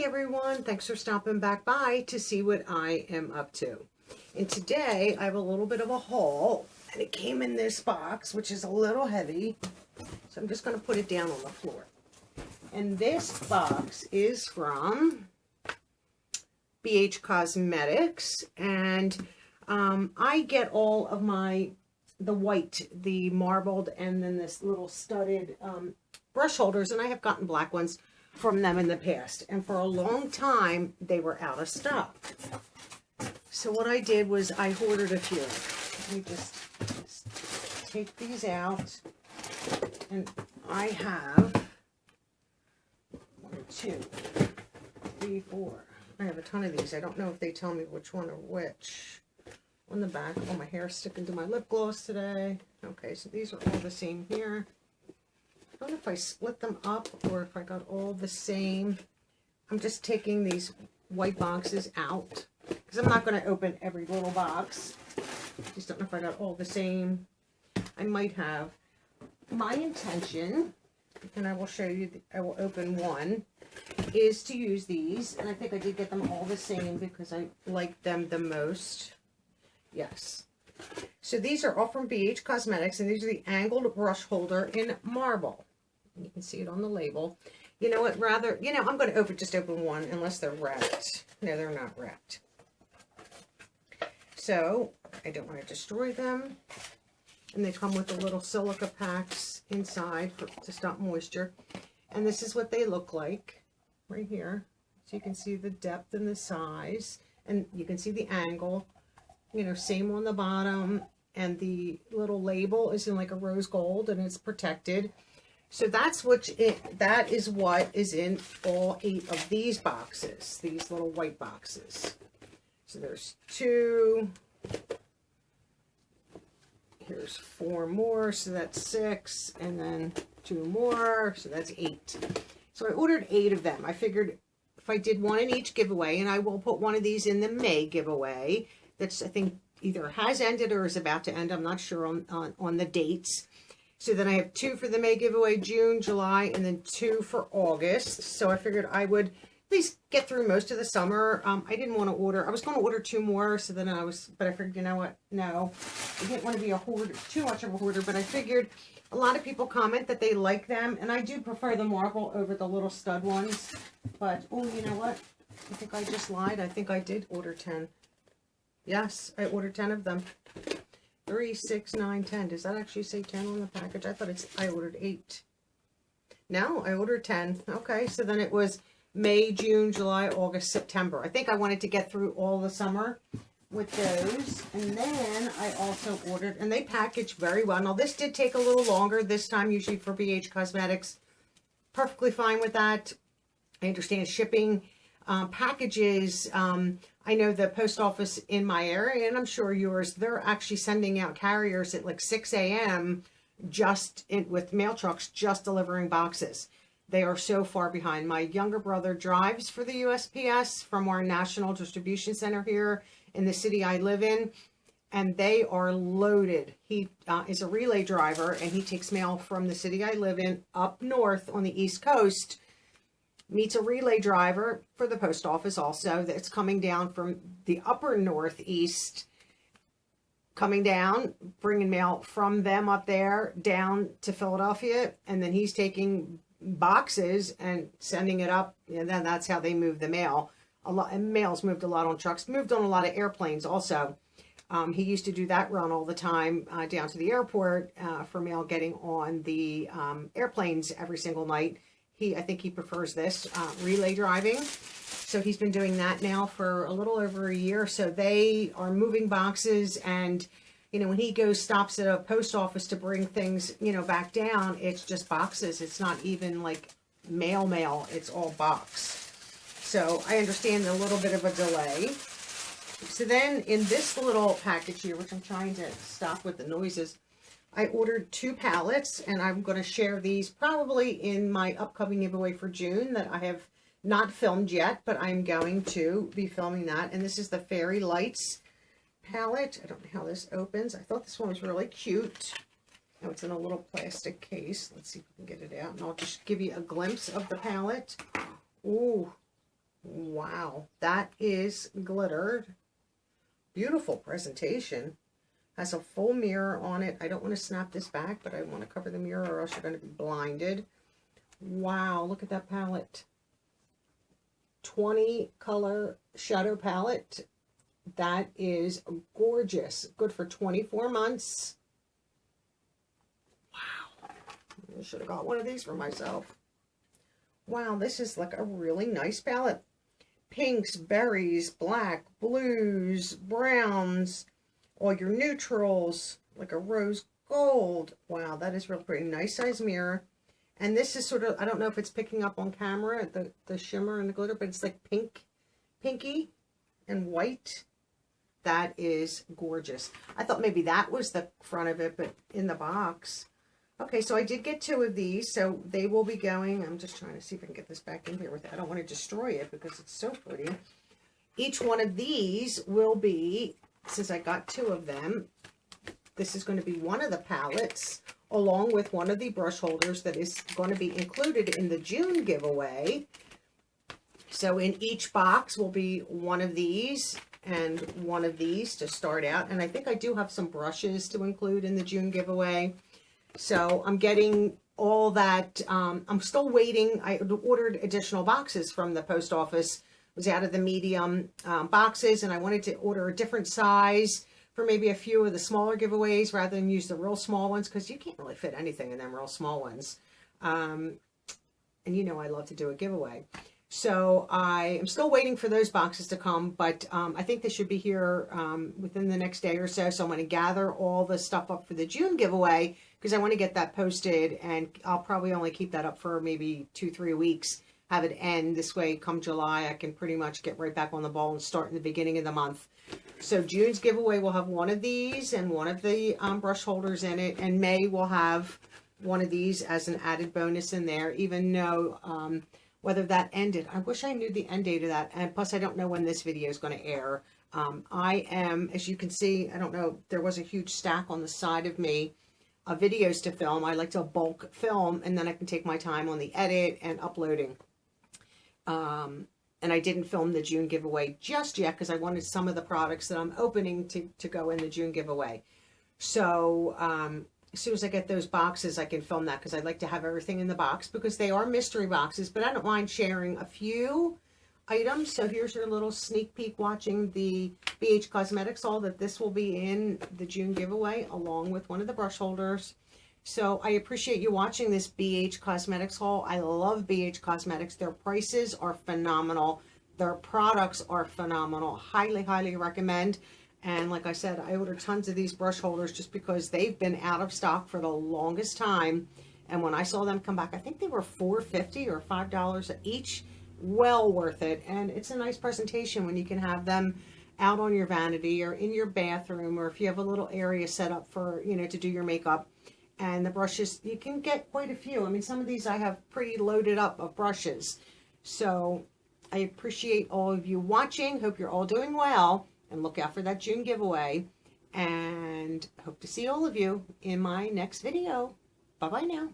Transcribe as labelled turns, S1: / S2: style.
S1: everyone, thanks for stopping back by to see what I am up to. And today I have a little bit of a haul, and it came in this box, which is a little heavy, so I'm just going to put it down on the floor. And this box is from BH Cosmetics, and I get all of the white, the marbled, and then this little studded brush holders, and I have gotten black ones from them in the past, and for a long time they were out of stock. So what I did was I ordered a few. Let me just take these out, and I have 1, 2, 3, 4. I have a ton of these. I don't know if they tell me which one or which. On the back, oh, my hair's sticking to my lip gloss today. Okay, so these are all the same here. I don't know if I split them up or if I got all the same. I'm just taking these white boxes out because I'm not going to open every little box. Just don't know if I got all the same. I might have. My intention, and I will show you, I will open one, is to use these. And I think I did get them all the same because I like them the most. Yes. So these are all from BH Cosmetics, and these are the angled brush holder in marble. You can see it on the label. You know what, I'm going to just open one unless they're wrapped. No, they're not wrapped. So, I don't want to destroy them. And they come with the little silica packs inside to stop moisture. And this is what they look like right here. So you can see the depth and the size. And you can see the angle. You know, same on the bottom. And the little label is in like a rose gold, and it's protected. So that is what is in all 8 of these boxes, these little white boxes. So there's 2. Here's 4 more, so that's 6, and then 2 more, so that's 8. So I ordered 8 of them. I figured if I did one in each giveaway, and I will put one of these in the May giveaway, that's, I think, either has ended or is about to end. I'm not sure on the dates. So then I have 2 for the May giveaway, June, July, and then 2 for August. So I figured I would at least get through most of the summer. I didn't want to order. I was going to order 2 more, so then but I figured, you know what? No, I didn't want to be a hoarder, too much of a hoarder, but I figured a lot of people comment that they like them, and I do prefer the marble over the little stud ones. But, oh, you know what? I think I just lied. I think I did order 10. Yes, I ordered 10 of them. 3, 6, 9, 10. Does that actually say 10 on the package? I thought I ordered 8. No, I ordered 10. Okay, so then it was May, June, July, August, September. I think I wanted to get through all the summer with those. And then I also ordered, and they package very well. Now, this did take a little longer this time, usually for BH Cosmetics. Perfectly fine with that. I understand shipping. Packages, I know the post office in my area, and I'm sure yours, they're actually sending out carriers at like 6 a.m. with mail trucks, just delivering boxes. They are so far behind. My younger brother drives for the USPS from our national distribution center here in the city I live in, and they are loaded. He is a relay driver, and he takes mail from the city I live in up north on the East Coast. Meets a relay driver for the post office also that's coming down from the upper northeast, coming down, bringing mail from them up there down to Philadelphia, and then he's taking boxes and sending it up, and then that's how they move the mail. And mail's moved a lot on trucks, moved on a lot of airplanes also. He used to do that run all the time down to the airport for mail getting on the airplanes every single night. I think he prefers this, relay driving. So he's been doing that now for a little over a year. So they are moving boxes, and, you know, when he stops at a post office to bring things, you know, back down, it's just boxes. It's not even like mail. It's all box. So I understand a little bit of a delay. So then in this little package here, which I'm trying to stop with the noises, I ordered 2 palettes, and I'm going to share these probably in my upcoming giveaway for June that I have not filmed yet, but I'm going to be filming that. And this is the Fairy Lights palette. I don't know how this opens. I thought this one was really cute. Oh, it's in a little plastic case. Let's see if we can get it out. And I'll just give you a glimpse of the palette. Ooh, Wow, that is glittered. Beautiful presentation. Has a full mirror on it. I don't want to snap this back, but I want to cover the mirror or else you're going to be blinded. Wow, look at that palette. 20 color shadow palette. That is gorgeous. Good for 24 months. Wow. I should have got one of these for myself. Wow, this is like a really nice palette. Pinks, berries, black, blues, browns, all your neutrals, like a rose gold. Wow, that is real pretty. Nice size mirror. And this is sort of, I don't know if it's picking up on camera, the shimmer and the glitter, but it's like pinky and white. That is gorgeous. I thought maybe that was the front of it, but in the box. Okay, so I did get 2 of these, so they will be going. I'm just trying to see if I can get this back in here with it. I don't want to destroy it because it's so pretty. Each one of these will be, since I got 2 of them, this is going to be one of the palettes, along with one of the brush holders that is going to be included in the June giveaway. So in each box will be one of these and one of these to start out. And I think I do have some brushes to include in the June giveaway. So I'm getting all that. I'm still waiting. I ordered additional boxes from the post office. It was out of the medium boxes, and I wanted to order a different size for maybe a few of the smaller giveaways rather than use the real small ones, because you can't really fit anything in them real small ones. And you know I love to do a giveaway. So I am still waiting for those boxes to come, but I think they should be here within the next day or so. So I'm going to gather all the stuff up for the June giveaway because I want to get that posted, and I'll probably only keep that up for maybe 2-3 weeks, have it end. This way, come July, I can pretty much get right back on the ball and start in the beginning of the month. So June's giveaway will have one of these and one of the brush holders in it, and May will have one of these as an added bonus in there, even though whether that ended. I wish I knew the end date of that. And plus, I don't know when this video is going to air. I am, as you can see, I don't know, there was a huge stack on the side of me of videos to film. I like to bulk film, and then I can take my time on the edit and uploading. And I didn't film the June giveaway just yet because I wanted some of the products that I'm opening to go in the June giveaway. So, as soon as I get those boxes, I can film that because I'd like to have everything in the box because they are mystery boxes, but I don't mind sharing a few items. So here's your little sneak peek watching the BH Cosmetics haul that this will be in the June giveaway along with one of the brush holders. So I appreciate you watching this BH Cosmetics haul. I love BH Cosmetics. Their prices are phenomenal. Their products are phenomenal. Highly, highly recommend. And like I said, I ordered tons of these brush holders just because they've been out of stock for the longest time. And when I saw them come back, I think they were $4.50 or $5 each. Well worth it. And it's a nice presentation when you can have them out on your vanity or in your bathroom, or if you have a little area set up for, you know, to do your makeup. And the brushes, you can get quite a few. I mean, some of these I have pretty loaded up of brushes. So I appreciate all of you watching. Hope you're all doing well. And look out for that June giveaway. And hope to see all of you in my next video. Bye-bye now.